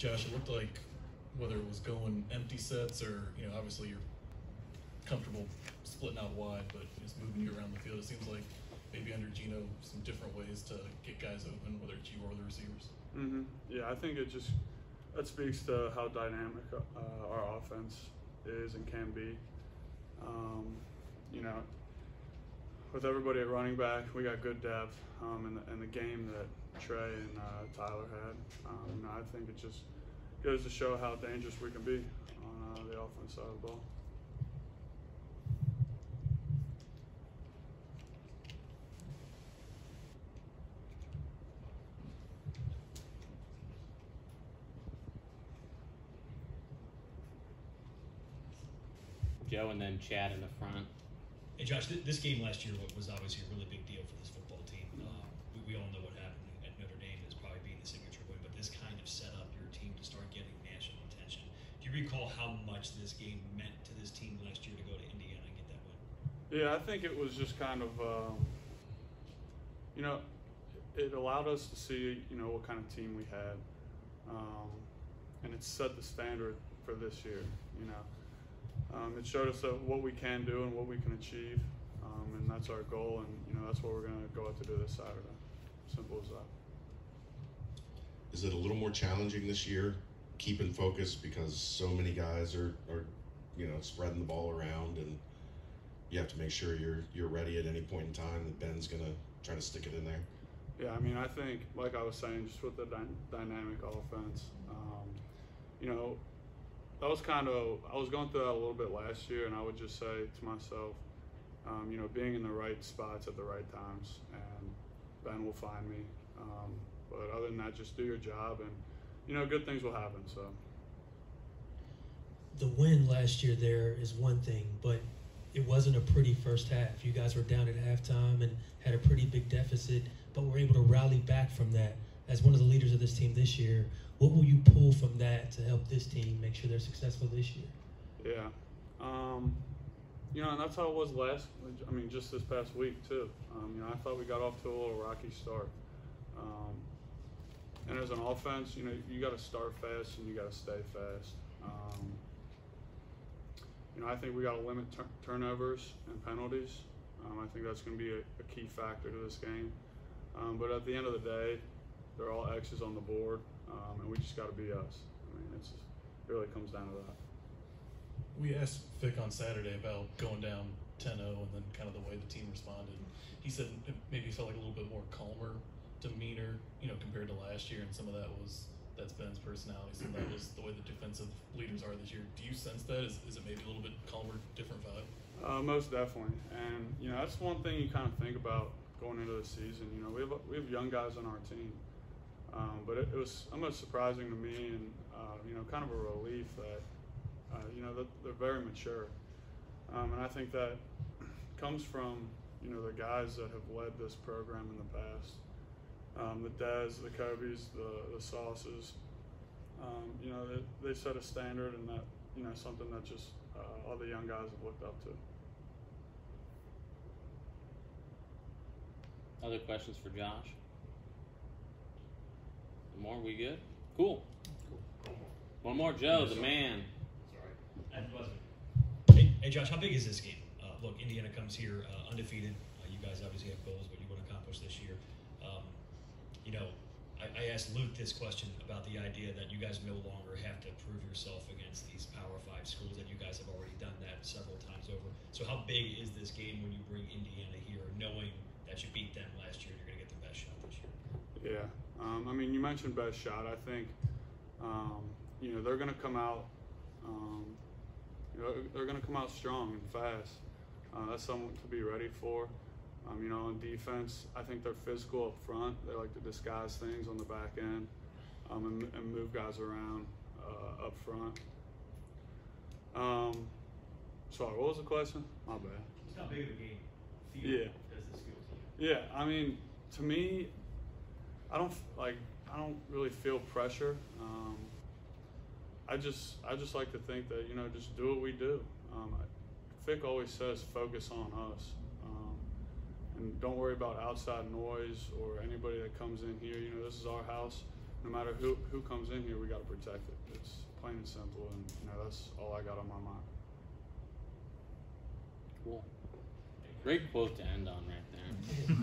Josh, it looked like whether it was going empty sets or, obviously you're comfortable splitting out wide, but just moving you around the field, it seems like maybe under Gino, some different ways to get guys open, whether it's you or the receivers. Yeah, I think that speaks to how dynamic our offense is and can be. With everybody at running back, we got good depth, and the game that Trey and Tyler had. I think it just goes to show how dangerous we can be on the offense side of the ball. Joe and then Chad in the front. Hey Josh, this game last year was obviously a really big deal for this football team. We all know what happened at Notre Dame as probably being the signature win, but this kind of set up your team to start getting national attention. Do you recall how much this game meant to this team last year to go to Indiana and get that win? Yeah, I think it was just kind of, it allowed us to see, what kind of team we had, and it set the standard for this year, It showed us what we can do and what we can achieve, and that's our goal, and that's what we're going to go out to do this Saturday. Simple as that. Is it a little more challenging this year, keeping focus, because so many guys are spreading the ball around, and you have to make sure you're ready at any point in time that Ben's going to try to stick it in there? Yeah, I think, like I was saying, just with the dynamic offense, that was I was going through that a little bit last year, and I would just say to myself, being in the right spots at the right times, and Ben will find me. But other than that, just do your job, and, good things will happen. So the win last year there is one thing, but it wasn't a pretty first half. You guys were down at halftime and had a pretty big deficit, but were able to rally back from that. As one of the leaders of this team this year, what will you pull from that to help this team make sure they're successful this year? Yeah. And that's how it was just this past week too. I thought we got off to a little rocky start. And as an offense, you got to start fast and you got to stay fast. I think we got to limit turnovers and penalties. I think that's going to be a key factor to this game. But at the end of the day, they're all X's on the board, and we just got to be us. It really comes down to that. We asked Vic on Saturday about going down 10-0 and then kind of the way the team responded. He said it maybe felt like a little bit more calmer demeanor, compared to last year, and some of that's Ben's personality. Some of that was the way the defensive leaders are this year. Do you sense that? Is it maybe a little bit calmer, different vibe? Most definitely, and that's one thing you kind of think about going into the season. We have young guys on our team, but it was almost surprising to me, and kind of a relief that that they're very mature, and I think that comes from the guys that have led this program in the past. The Dez, the Kobe's, the Sauces, they set a standard, and that, something that just all the young guys have looked up to. Other questions for Josh? More? We good? Cool. One more, Joe, the man. Sorry. Hey, Josh, how big is this game? Look, Indiana comes here undefeated. You guys obviously have goals, what you want to accomplish this year. I asked Luke this question about the idea that you guys no longer have to prove yourself against these Power 5 schools, that you guys have already done that several times over. So how big is this game when you bring Indiana here, knowing that you beat them last year and you're going to get the best shot this year? Yeah. You mentioned best shot. I think, they're going to come out, they're going to come out strong and fast. That's something to be ready for. On defense, I think they're physical up front. They like to disguise things on the back end, and move guys around up front. Sorry, what was the question? My bad. It's not big of a game. Yeah. Does this feel to you? Yeah, to me, I don't really feel pressure. I just like to think that just do what we do. Vic always says focus on us. And don't worry about outside noise or anybody that comes in here. This is our house. no matter who comes in here, we got to protect it. It's plain and simple, and that's all I got on my mind. Cool. Great quote to end on right there.